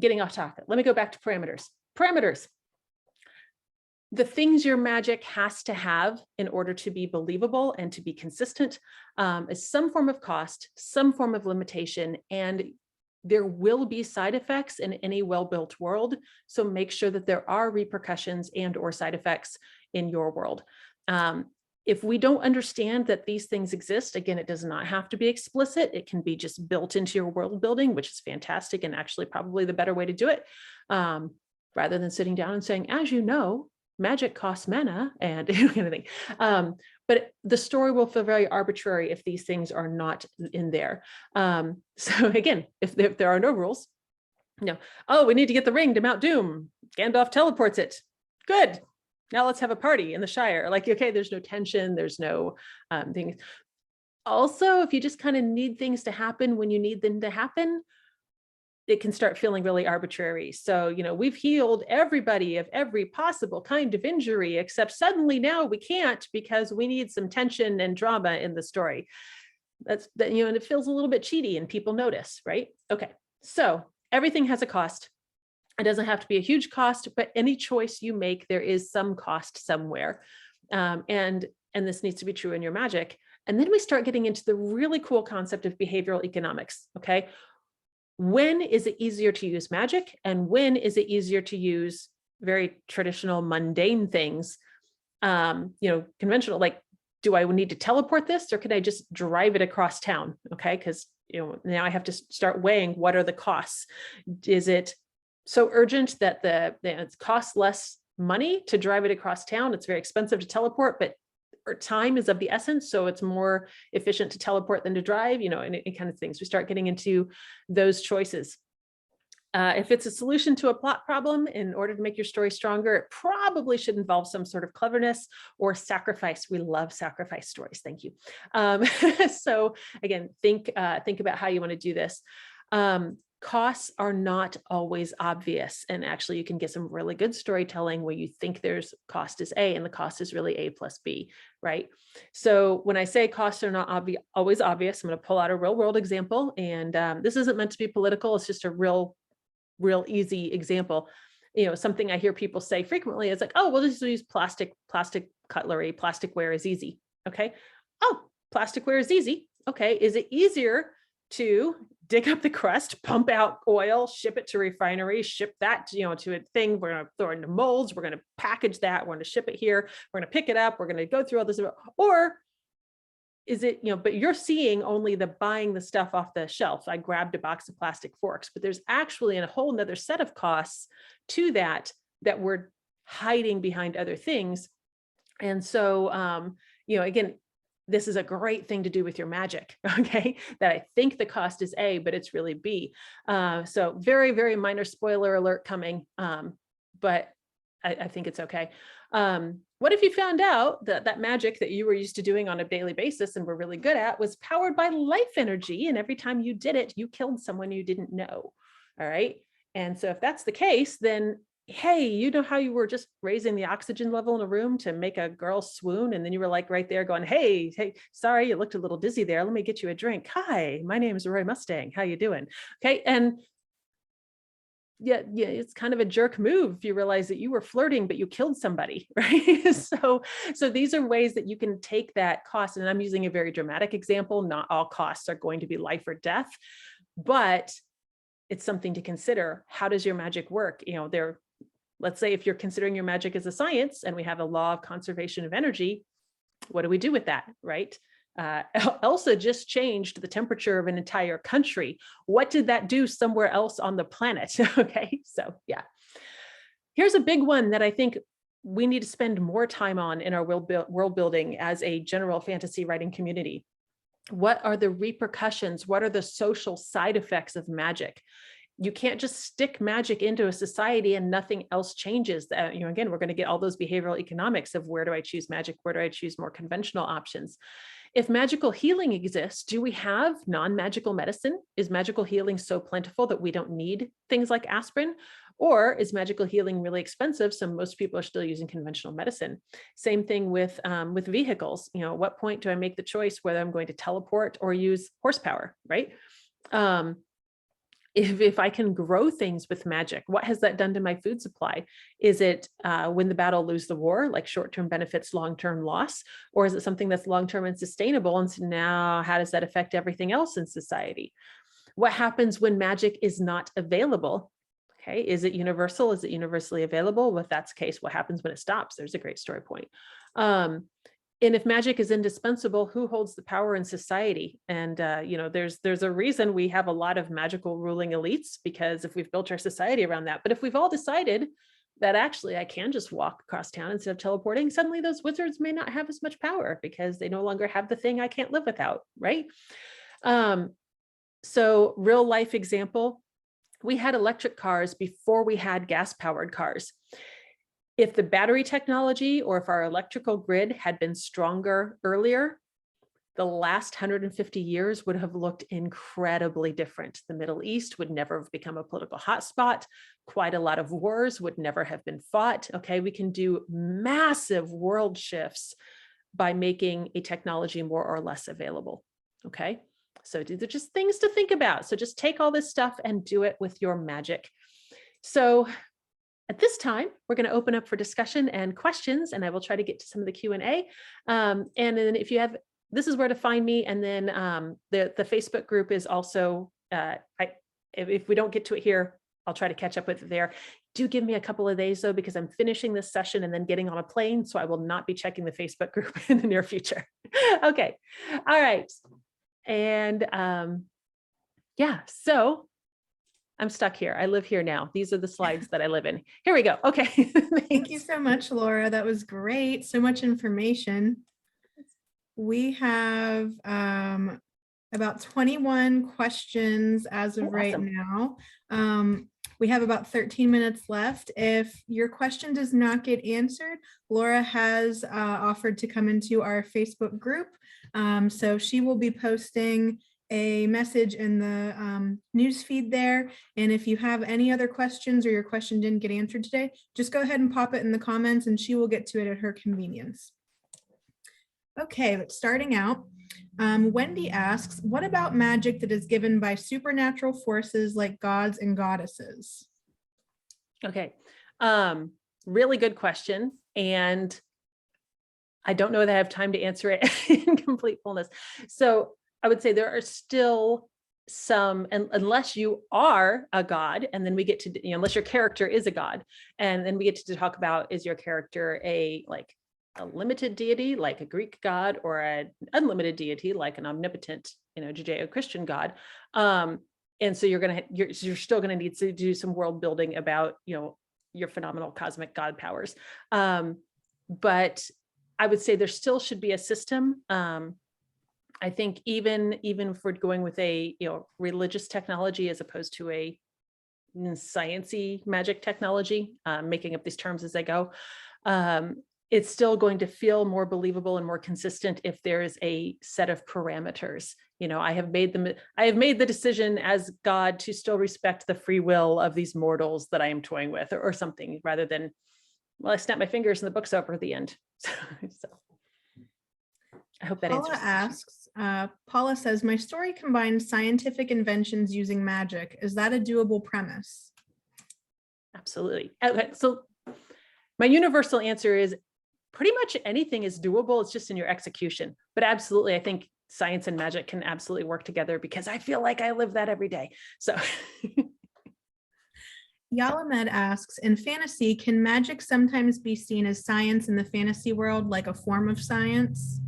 getting off topic. Let me go back to parameters. Parameters. The things your magic has to have in order to be believable and to be consistent is some form of cost, some form of limitation, and there will be side effects in any well-built world. So make sure that there are repercussions and or side effects in your world. If we don't understand that these things exist, again, it does not have to be explicit. It can be just built into your world building, which is fantastic and actually probably the better way to do it, rather than sitting down and saying, as you know, magic costs mana and kind of thing. But the story will feel very arbitrary if these things are not in there. So again, if there are no rules, oh, we need to get the ring to Mount Doom. Gandalf teleports it. Good. Now let's have a party in the Shire. Like, okay, there's no tension. There's no things. Also, if you just kind of need things to happen when you need them to happen, it can start feeling really arbitrary. So, we've healed everybody of every possible kind of injury, except suddenly now we can't because we need some tension and drama in the story. And it feels a little bit cheaty and people notice, right? Okay, so everything has a cost. It doesn't have to be a huge cost, but any choice you make, there is some cost somewhere. And this needs to be true in your magic. And then we start getting into the really cool concept of behavioral economics, okay? When is it easier to use magic and when is it easier to use very traditional mundane things, conventional, like, do I need to teleport this or can I just drive it across town? Okay, because now I have to start weighing what are the costs. Is it so urgent that it costs less money to drive it across town? It's very expensive to teleport, but time is of the essence, so it's more efficient to teleport than to drive, and any kind of things. We start getting into those choices. If it's a solution to a plot problem in order to make your story stronger, it probably should involve some sort of cleverness or sacrifice. We love sacrifice stories. Thank you. So again, think about how you want to do this. Costs are not always obvious. And actually you can get some really good storytelling where you think there's cost is A and the cost is really A plus B, right? So when I say costs are not always obvious, I'm going to pull out a real world example. And this isn't meant to be political. It's just a real easy example. Something I hear people say frequently is like, oh, we'll just use plastic cutlery, plasticware is easy. Okay. Oh, plasticware is easy. Okay. Is it easier to dig up the crust, pump out oil, ship it to refinery, ship that, to a thing. We're going to throw it into molds. We're going to package that. We're going to ship it here. We're going to pick it up. We're going to go through all this. Or is it, but you're seeing only the buying the stuff off the shelf. I grabbed a box of plastic forks, but there's actually a whole nother set of costs to that we're hiding behind other things. And so, again, this is a great thing to do with your magic, okay? That I think the cost is A, but it's really B. So very, very minor spoiler alert coming, but I think it's okay. What if you found out that magic that you were used to doing on a daily basis and were really good at was powered by life energy, and every time you did it, you killed someone you didn't know, all right? And so if that's the case, then hey, you know how you were just raising the oxygen level in a room to make a girl swoon, and then you were like right there going, hey, sorry, you looked a little dizzy there. Let me get you a drink. Hi, my name is Roy Mustang. How you doing? Okay, and yeah, it's kind of a jerk move if you realize that you were flirting, but you killed somebody, right? So these are ways that you can take that cost, and I'm using a very dramatic example. Not all costs are going to be life or death, but it's something to consider. How does your magic work? Let's say if you're considering your magic as a science and we have a law of conservation of energy, what do we do with that, right? Elsa just changed the temperature of an entire country. What did that do somewhere else on the planet? Okay, so yeah. Here's a big one that I think we need to spend more time on in our world building as a general fantasy writing community. What are the repercussions? What are the social side effects of magic? You can't just stick magic into a society and nothing else changes. Again, we're going to get all those behavioral economics of where do I choose magic? Where do I choose more conventional options? If magical healing exists, do we have non-magical medicine? Is magical healing so plentiful that we don't need things like aspirin? Or is magical healing really expensive, so most people are still using conventional medicine? Same thing with vehicles. You know, at what point do I make the choice whether I'm going to teleport or use horsepower, right? If I can grow things with magic, what has that done to my food supply? Is it win the battle, lose the war, like short-term benefits, long-term loss? Or is it something that's long-term and sustainable? And so now how does that affect everything else in society? What happens when magic is not available? Okay, is it universal? Is it universally available? Well, if that's the case, what happens when it stops? There's a great story point. And if magic is indispensable, who holds the power in society? And you know, there's a reason we have a lot of magical ruling elites, because if we've built our society around that. But if we've all decided that actually I can just walk across town instead of teleporting, suddenly those wizards may not have as much power because they no longer have the thing I can't live without, right? So real life example, we had electric cars before we had gas powered cars. If the battery technology or if our electrical grid had been stronger earlier, the last 150 years would have looked incredibly different. The Middle East would never have become a political hotspot. Quite a lot of wars would never have been fought. Okay, we can do massive world shifts by making a technology more or less available. Okay, so these are just things to think about. So just take all this stuff and do it with your magic. So at this time, we're going to open up for discussion and questions, and I will try to get to some of the Q&A. And then if you have, this is where to find me. And then the Facebook group is also, if we don't get to it here, I'll try to catch up with it there. Do give me a couple of days though, because I'm finishing this session and then getting on a plane. So I will not be checking the Facebook group in the near future. Okay. All right. And yeah, so I'm stuck here. I live here now. These are the slides that I live in. Here we go. Okay. Thank you so much, Laura. That was great. So much information. We have about 21 questions as of right now. We have about 13 minutes left. If your question does not get answered, Laura has offered to come into our Facebook group. So she will be posting a message in the news feed there. And if you have any other questions or your question didn't get answered today, just go ahead and pop it in the comments and she will get to it at her convenience. Okay, but starting out, Wendy asks, what about magic that is given by supernatural forces like gods and goddesses? Okay, really good question. And I don't know that I have time to answer it in complete fullness. So I would say there are still some, and unless you are a god, and then we get to, unless your character is a god, and then we get to talk about, is your character a limited deity like a Greek god, or an unlimited deity like an omnipotent, Judeo-Christian god. And so you're still gonna need to do some world building about, your phenomenal cosmic god powers. But I would say there still should be a system. I think even if we're going with a religious technology as opposed to a sciencey magic technology, making up these terms as I go, it's still going to feel more believable and more consistent if there is a set of parameters. I have made the decision as God to still respect the free will of these mortals that I am toying with, or something, rather than, well, I snap my fingers and the book's over at the end. So I hope that answers. Paula says, my story combines scientific inventions using magic. Is that a doable premise? Absolutely. Okay, so my universal answer is pretty much anything is doable. It's just in your execution. But absolutely, I think science and magic can absolutely work together, because I feel like I live that every day. So Yalamed asks, in fantasy, can magic sometimes be seen as science in the fantasy world, like a form of science?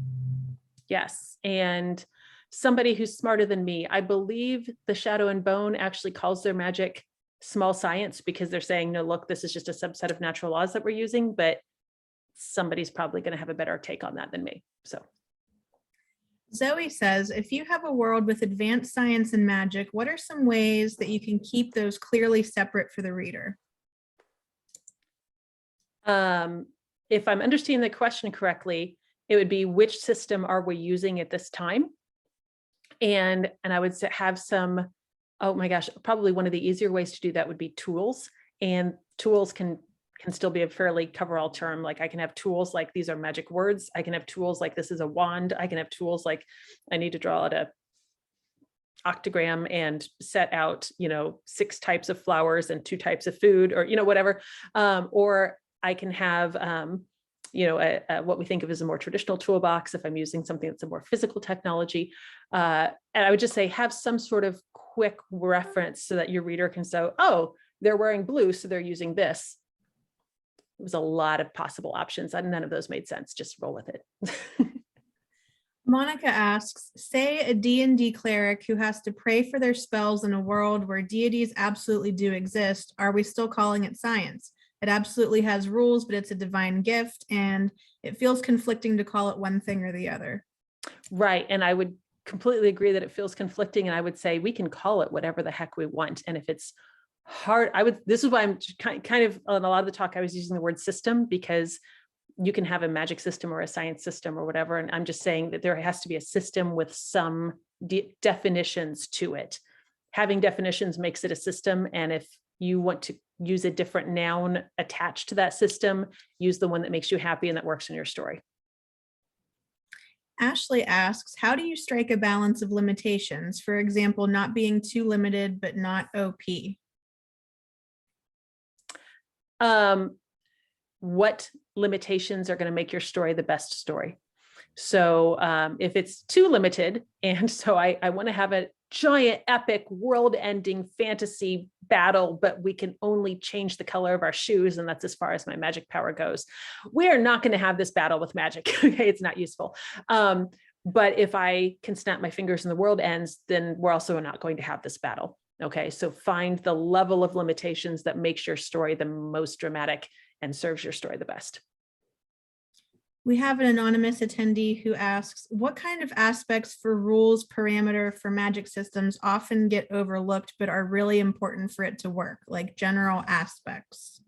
Yes, and somebody who's smarter than me, I believe the Shadow and Bone actually calls their magic small science, because they're saying, no, look, this is just a subset of natural laws that we're using, but somebody's probably going to have a better take on that than me. So Zoe says, if you have a world with advanced science and magic, what are some ways that you can keep those clearly separate for the reader? If I'm understanding the question correctly, it would be, which system are we using at this time? And I would have some, oh my gosh, probably one of the easier ways to do that would be tools. And tools can still be a fairly coverall term. Like I can have tools like these are magic words. I can have tools like this is a wand. I can have tools like I need to draw out a octagram and set out, 6 types of flowers and 2 types of food, or, whatever. Or I can have, what we think of as a more traditional toolbox if I'm using something that's a more physical technology. And I would just say, have some sort of quick reference so that your reader can say, oh, they're wearing blue, so they're using this. It was a lot of possible options, and none of those made sense. Just roll with it. Monica asks, say a D&D cleric who has to pray for their spells in a world where deities absolutely do exist. Are we still calling it science? It absolutely has rules, but it's a divine gift, and it feels conflicting to call it one thing or the other. Right. And I would completely agree that it feels conflicting. And I would say we can call it whatever the heck we want. And if it's hard, this is why I'm kind of, on a lot of the talk, I was using the word system, because you can have a magic system or a science system or whatever. And I'm just saying that there has to be a system with some definitions to it. Having definitions makes it a system. And if you want to use a different noun attached to that system, use the one that makes you happy and that works in your story. Ashley asks, how do you strike a balance of limitations? For example, not being too limited, but not OP. What limitations are going to make your story the best story? So if it's too limited, and so I want to have a giant epic world-ending fantasy battle, but we can only change the color of our shoes, and that's as far as my magic power goes. We're not going to have this battle with magic. Okay, it's not useful. But if I can snap my fingers and the world ends, then we're also not going to have this battle. Okay, so find the level of limitations that makes your story the most dramatic and serves your story the best. We have an anonymous attendee who asks, what kind of aspects for rules parameter for magic systems often get overlooked but are really important for it to work, like general aspects?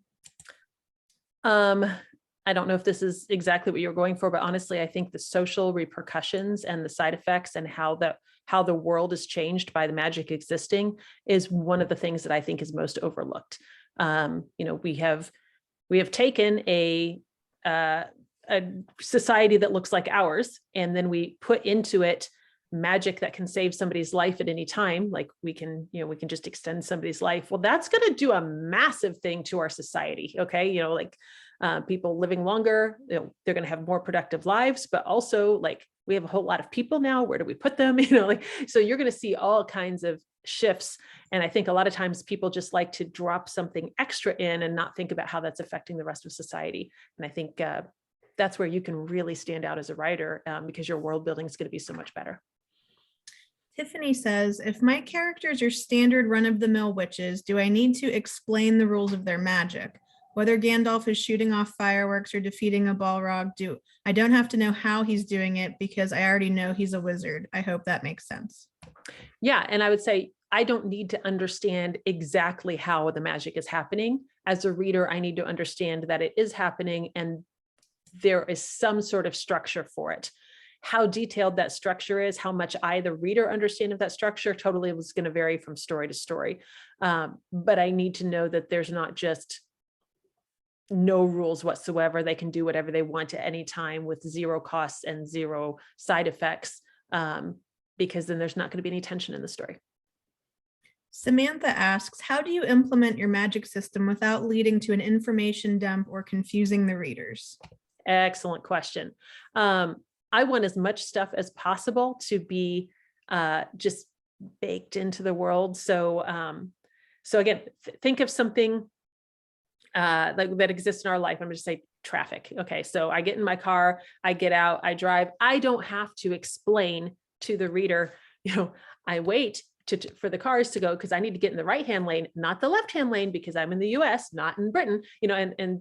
I don't know if this is exactly what you're going for, but honestly, I think the social repercussions and the side effects and how the world is changed by the magic existing is one of the things that I think is most overlooked. We have taken a society that looks like ours, and then we put into it magic that can save somebody's life at any time. Like we can just extend somebody's life. Well, that's going to do a massive thing to our society. Okay. People living longer, they're going to have more productive lives, but also like we have a whole lot of people now. Where do we put them? So you're going to see all kinds of shifts. And I think a lot of times people just like to drop something extra in and not think about how that's affecting the rest of society. And I think that's where you can really stand out as a writer, because your world building is going to be so much better. Tiffany says, if my characters are standard run-of-the-mill witches, do I need to explain the rules of their magic? Whether Gandalf is shooting off fireworks or defeating a Balrog, I don't have to know how he's doing it because I already know he's a wizard. I hope that makes sense. Yeah, and I would say I don't need to understand exactly how the magic is happening. As a reader, I need to understand that it is happening and there is some sort of structure for it. How detailed that structure is, how much I, the reader, understand of that structure totally is going to vary from story to story. But I need to know that there's not just no rules whatsoever. They can do whatever they want at any time with zero costs and zero side effects, because then there's not going to be any tension in the story. Samantha asks, how do you implement your magic system without leading to an information dump or confusing the readers? Excellent question. I want as much stuff as possible to be just baked into the world. So again, think of something like that exists in our life. I'm going to say traffic. Okay, so I get in my car, I get out, I drive. I don't have to explain to the reader, I wait for the cars to go because I need to get in the right-hand lane, not the left-hand lane, because I'm in the US, not in Britain, and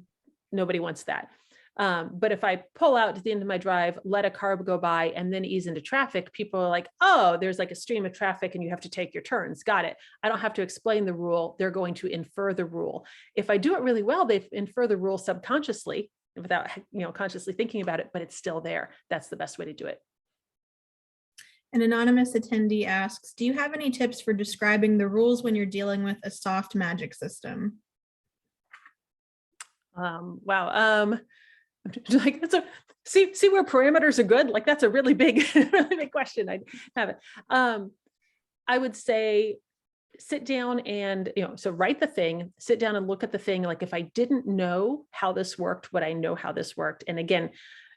nobody wants that. But if I pull out to the end of my drive, let a car go by and then ease into traffic, people are like, oh, there's like a stream of traffic and you have to take your turns. Got it. I don't have to explain the rule. They're going to infer the rule. If I do it really well, they infer the rule subconsciously. without, consciously thinking about it, but it's still there. That's the best way to do it. An anonymous attendee asks, do you have any tips for describing the rules when you're dealing with a soft magic system? Wow. Like, that's see where parameters are good. Like, that's a really big, really big question. I have it. I would say sit down and, so write the thing, sit down and look at the thing. Like, if I didn't know how this worked, would I know how this worked? And again,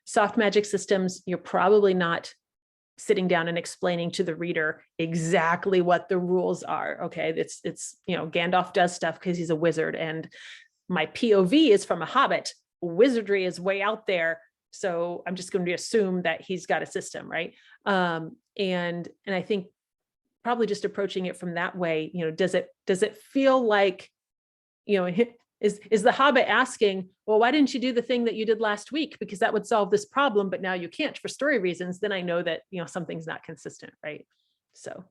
soft magic systems, you're probably not sitting down and explaining to the reader exactly what the rules are. Okay. It's, Gandalf does stuff because he's a wizard, and my POV is from a hobbit. Wizardry is way out there. So I'm just going to assume that he's got a system, right? And I think probably just approaching it from that way, does it feel like, is the hobbit asking, well, why didn't you do the thing that you did last week? Because that would solve this problem, but now you can't for story reasons. Then I know that, something's not consistent, right? So.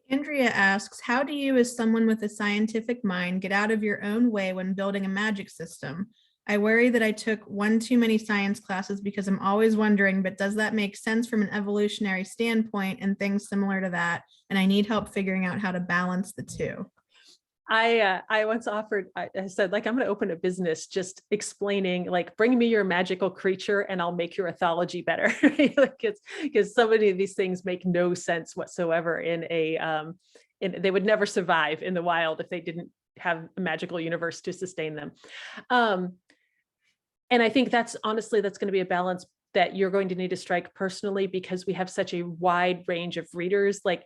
Andrea asks, how do you, as someone with a scientific mind, get out of your own way when building a magic system? I worry that I took one too many science classes because I'm always wondering, but does that make sense from an evolutionary standpoint and things similar to that? And I need help figuring out how to balance the two. I once offered, I said, like, I'm going to open a business just explaining, like, bring me your magical creature and I'll make your ethology better. Because so many of these things make no sense whatsoever they would never survive in the wild if they didn't have a magical universe to sustain them. And I think that's going to be a balance that you're going to need to strike personally, because we have such a wide range of readers. Like,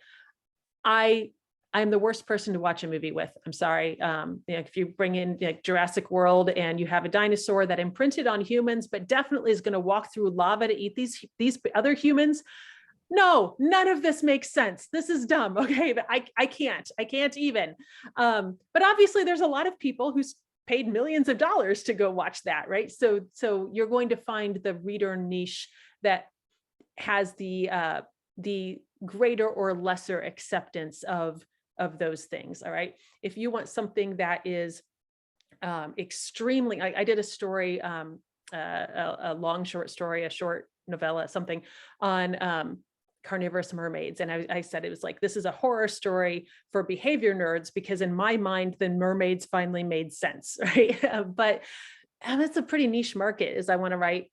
I'm the worst person to watch a movie with. I'm sorry. If you bring in Jurassic World and you have a dinosaur that imprinted on humans, but definitely is going to walk through lava to eat these other humans. No, none of this makes sense. This is dumb. Okay, but I can't even. But obviously there's a lot of people who's paid millions of dollars to go watch that, right? So you're going to find the reader niche that has the greater or lesser acceptance of those things. All right. If you want something that is extremely, I did a story, a long short story, a short novella, something on carnivorous mermaids. And I said, it was like, this is a horror story for behavior nerds, because in my mind, the mermaids finally made sense. Right. But it's a pretty niche market, is I want to write,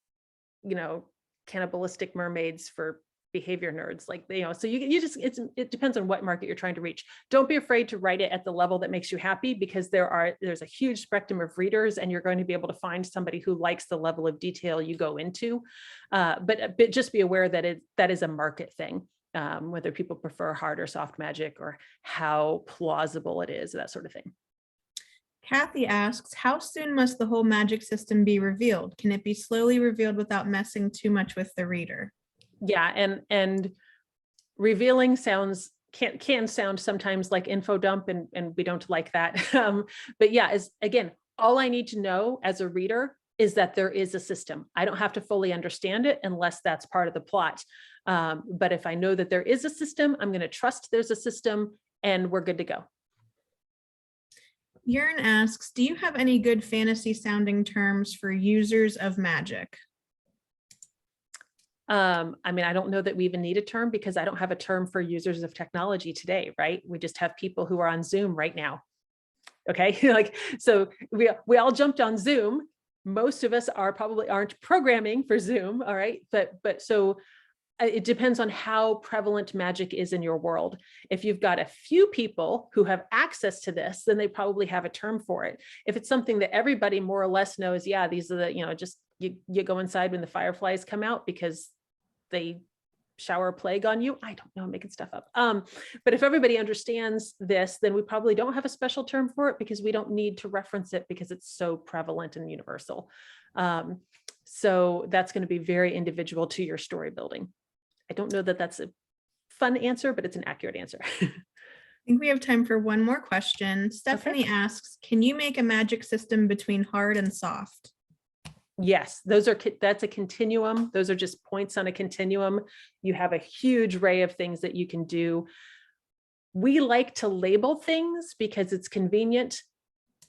cannibalistic mermaids for behavior nerds, like, so you just, it depends on what market you're trying to reach. Don't be afraid to write it at the level that makes you happy, because there's a huge spectrum of readers, and you're going to be able to find somebody who likes the level of detail you go into. But just be aware that that is a market thing, whether people prefer hard or soft magic, or how plausible it is, that sort of thing. Kathy asks, how soon must the whole magic system be revealed? Can it be slowly revealed without messing too much with the reader? Yeah, and revealing can sound sometimes like info dump, and we don't like that. But yeah, again, all I need to know as a reader is that there is a system. I don't have to fully understand it unless that's part of the plot. But if I know that there is a system, I'm going to trust there's a system, and we're good to go. Yearn asks, do you have any good fantasy sounding terms for users of magic? I don't know that we even need a term, because I don't have a term for users of technology today, right? We just have people who are on Zoom right now. Okay. So we all jumped on Zoom. Most of us aren't programming for Zoom. All right. But so it depends on how prevalent magic is in your world. If you've got a few people who have access to this, then they probably have a term for it. If it's something that everybody more or less knows, yeah, these are the, just you go inside when the fireflies come out because they shower a plague on you. I don't know, I'm making stuff up. But if everybody understands this, then we probably don't have a special term for it, because we don't need to reference it, because it's so prevalent and universal. So that's going to be very individual to your story building. I don't know that that's a fun answer, but it's an accurate answer. I think we have time for one more question. Stephanie asks, can you make a magic system between hard and soft? Yes, that's a continuum. Those are just points on a continuum. You have a huge array of things that you can do. We like to label things because it's convenient.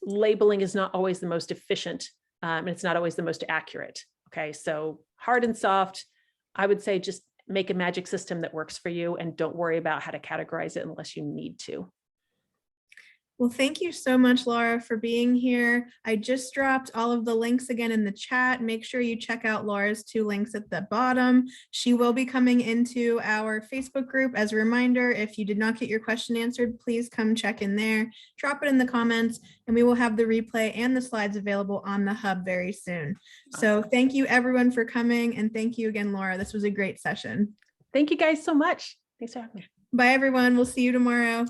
Labeling is not always the most efficient and it's not always the most accurate. Okay, so hard and soft, I would say just make a magic system that works for you and don't worry about how to categorize it unless you need to. Well, thank you so much, Laura, for being here. I just dropped all of the links again in the chat. Make sure you check out Laura's 2 links at the bottom. She will be coming into our Facebook group. As a reminder, if you did not get your question answered, please come check in there, drop it in the comments, and we will have the replay and the slides available on the hub very soon. So thank you everyone for coming, and thank you again, Laura. This was a great session. Thank you guys so much. Thanks for having me. Bye, everyone. We'll see you tomorrow.